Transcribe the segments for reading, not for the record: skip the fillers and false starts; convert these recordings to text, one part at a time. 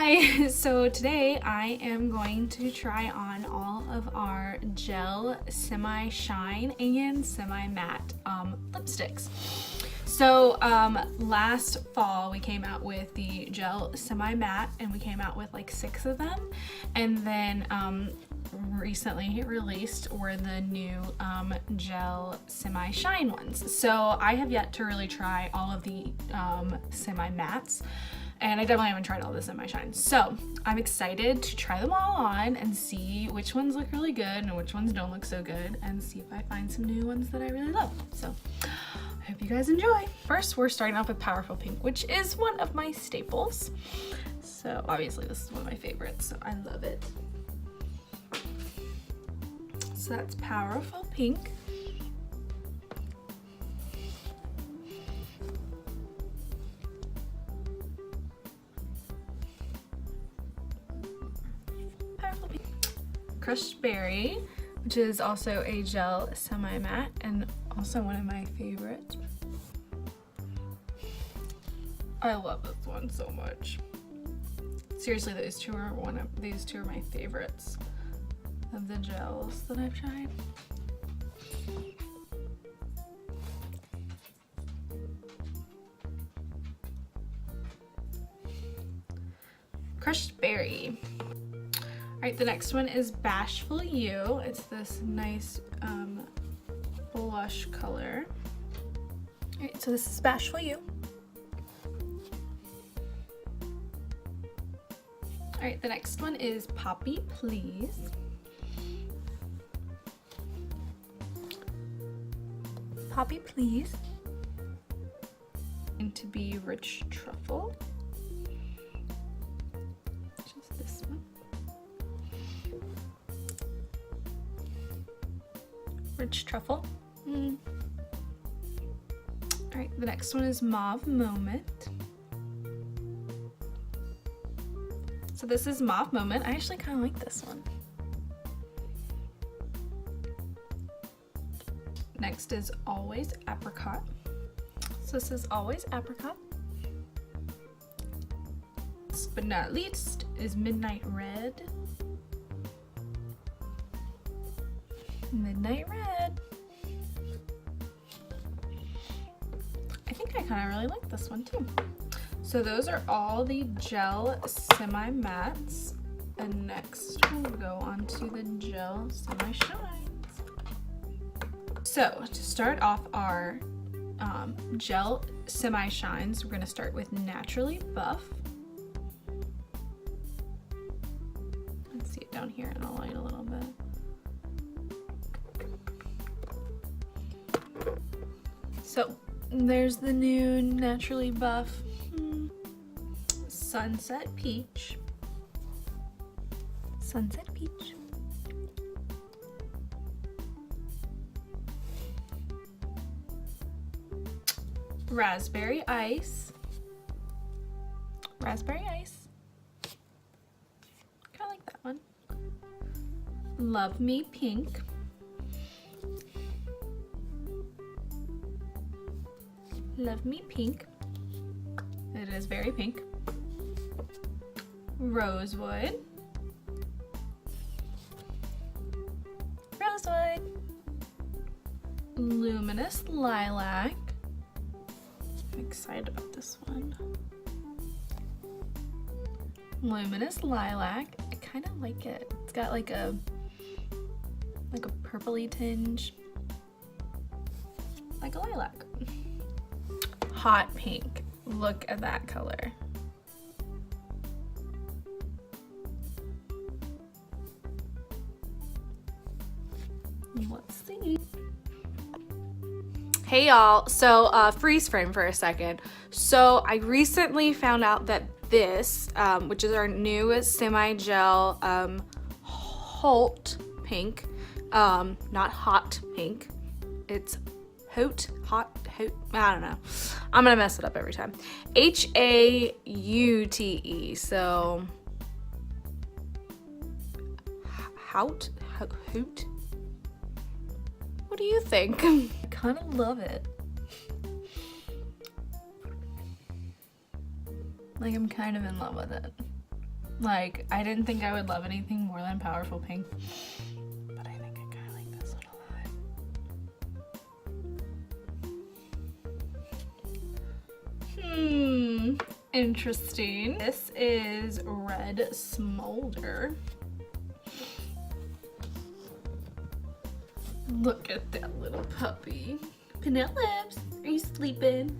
Hi! So today I am going to try on all of our gel semi-shine and semi-matte lipsticks. So last fall we came out with the gel semi-matte and we came out with like 6 of them, and then recently released were the new gel semi-shine ones. So I have yet to really try all of the semi-mattes, and I definitely haven't tried all the semi-shines. So I'm excited to try them all on and see which ones look really good and which ones don't look so good, and see if I find some new ones that I really love. So I hope you guys enjoy. First, we're starting off with Powerful Pink, which is one of my staples. So obviously this is one of my favorites, so I love it. So that's Powerful Pink. Powerful Pink. Crushed Berry, which is also a gel semi-matte and also one of my favorites. I love this one so much. Seriously, these two are my favorites of the gels that I've tried. Crushed Berry. Alright, the next one is Bashful You. It's this nice blush color. Alright, so this is Bashful You. Alright, the next one is Poppy Please. Poppy Please. Going to be Rich Truffle. Just this one. Rich Truffle. Alright, the next one is Mauve Moment. So this is Mauve Moment. I actually kind of like this one. Next is Always Apricot. So this is Always Apricot. Last but not least is Midnight Red. Midnight Red. I think I kind of really like this one too. So those are all the gel semi-mattes, and next we'll go on to the gel semi-shines. So to start off our gel semi-shines, we're going to start with Naturally Buff. Let's see it down here in the light a little bit. So there's the new Naturally Buff Sunset Peach. Sunset Peach. Raspberry Ice. Raspberry Ice. Kind of like that one. Love Me Pink. Love Me Pink. It is very pink. Rosewood. Rosewood. Luminous Lilac. I'm excited about this one. Luminous Lilac. I kind of like it. It's got like a purpley tinge. Like a lilac. Hot Pink. Look at that color. Let's see. Hey y'all, so freeze frame for a second. So I recently found out that this, which is our new semi-gel Holt Pink, not Hot Pink, it's Hot, I don't know. I'm gonna mess it up every time. Haute, so Hout? What do you think? I kind of love it. Like, I'm kind of in love with it. Like, I didn't think I would love anything more than Powerful Pink, but I think I kind of like this one a lot. Interesting. This is Red Smolder. Look at that little puppy. Penelope, are you sleeping?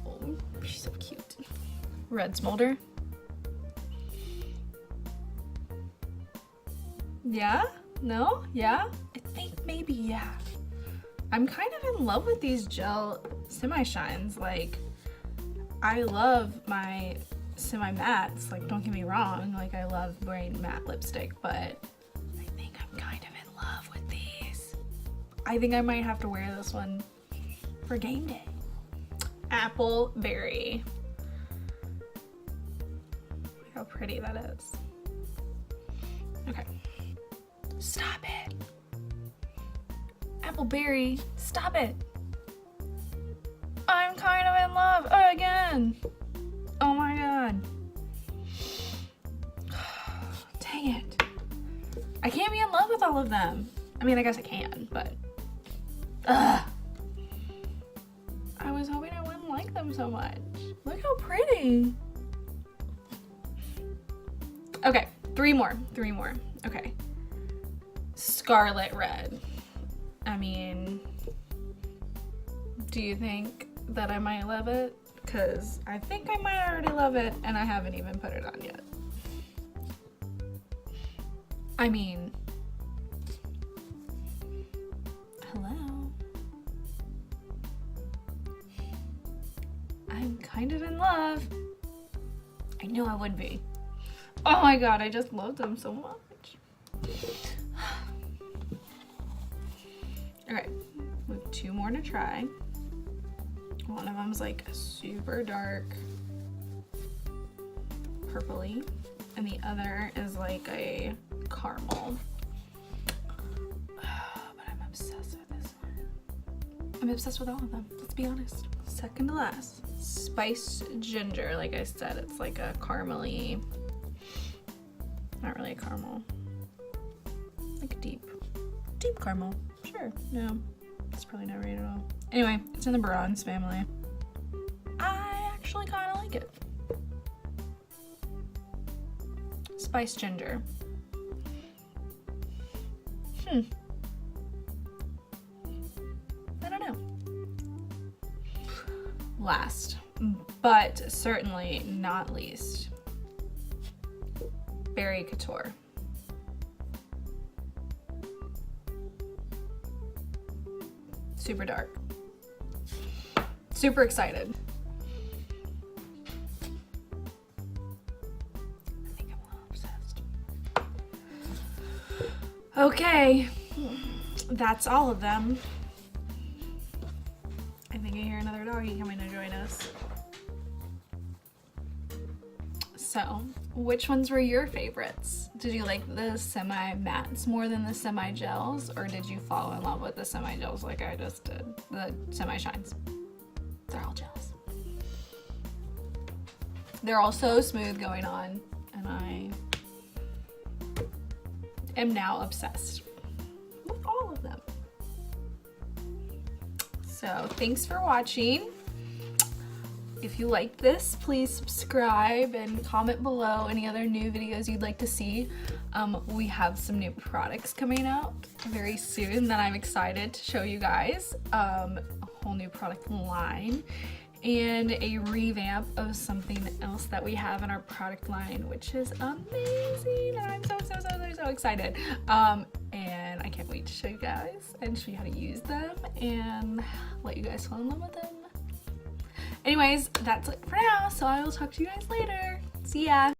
Oh, she's so cute. Red Smolder. Yeah? No? Yeah? I think maybe yeah. I'm kind of in love with these gel semi-shines. Like, I love my semi-mattes. Like, don't get me wrong. Like, I love wearing matte lipstick, but I think I'm kind of in love with these. I think I might have to wear this one for game day. Apple Berry. Look how pretty that is. Okay. Stop it. Appleberry, stop it. I'm kind of in love again. Oh my god. Dang it. I can't be in love with all of them. I mean, I guess I can, but ugh. I was hoping I wouldn't like them so much. Look how pretty. Okay, three more. Okay. Scarlet Red. I mean, do you think that I might love it? Because I think I might already love it and I haven't even put it on yet. I mean, hello? I'm kind of in love. I knew I would be. Oh my god, I just love them so much. Okay, we have two more to try. One of them's like a super dark purpley, and the other is like a caramel. But I'm obsessed with this one. I'm obsessed with all of them, let's be honest. Second to last, Spiced Ginger. Like I said, it's like a caramely, not really a caramel, like a deep caramel. Sure, no, it's probably not right at all. Anyway, it's in the Bronze family. I actually kind of like it. Spiced Ginger. I don't know. Last, but certainly not least, Berry Couture. Super dark. Super excited. I think I'm a little obsessed. Okay, that's all of them. I think I hear another doggy coming to join us. So, which ones were your favorites? Did you like the semi-mattes more than the semi-gels, or did you fall in love with the semi-gels like I just did? The semi-shines. They're all gels. They're all so smooth going on, and I am now obsessed with all of them. So, thanks for watching. If you like this, please subscribe and comment below any other new videos you'd like to see. We have some new products coming out very soon that I'm excited to show you guys. A whole new product line and a revamp of something else that we have in our product line, which is amazing. I'm so excited. And I can't wait to show you guys and show you how to use them and let you guys fall in love with them. Anyways, that's it for now, so I will talk to you guys later. See ya!